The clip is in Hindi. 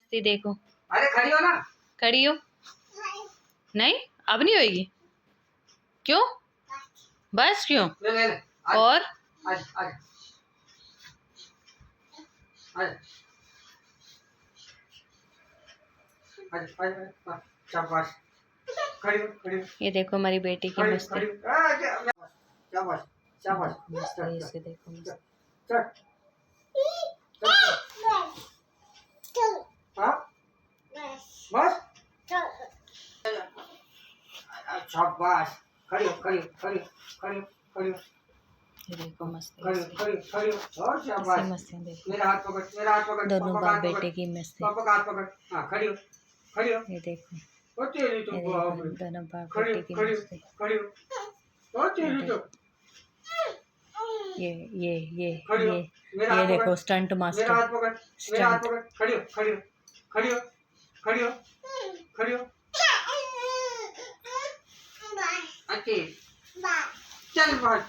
मस्ती देखो। अरे खड़ी हो ना। खड़ी हो? नहीं अब नहीं होगी। क्यों? बस क्यों? ले ले ले। और आज आज आज आज आज शाबाश। खड़ी हो, खड़ी हो, ये देखो हमारी बेटी की खड़ी हो, मस्ती। खड़ी हो। शाबाश शाबाश। मस्ती से देखो चल मस्ती। चल चल। हाँ बस शाबाश। खड़ी हो, खड़ी हो, खड़ी हो, खड़ी हो, खड़ी हो, ये देखो मस्ती खड़ी हो, से। खड़ी हो, खड़ी हो। और कैसे शाबाश। मस्ती देखो। मेरा हाथ पकड़, मेरा हाथ पकड़, दोनों पापा का बाप हाथ पकड़, बेटे की मस्ती। पापा का हाथ पकड़। हाँ खड़ी हो, खड़ी हो। ये देखो, ओ तेरी तो ये बाप देखो रे। दोनों बाप खड़ी बेटे हो, की खड़ी हो, मस्ती। खड़ी हो। ओ तेरी तो ये ये ये खड़ी हो। ये मेरा ये हाथ देखो पकड़, स्टंट मेरा मास्टर। हाथ पकड़, मेरा हाथ स्टंट। पकड़। खड़ी हो, खड़ी हो, खड़ी हो, खड़ी हो, खड़ी हो। अच्छी चल बाहर।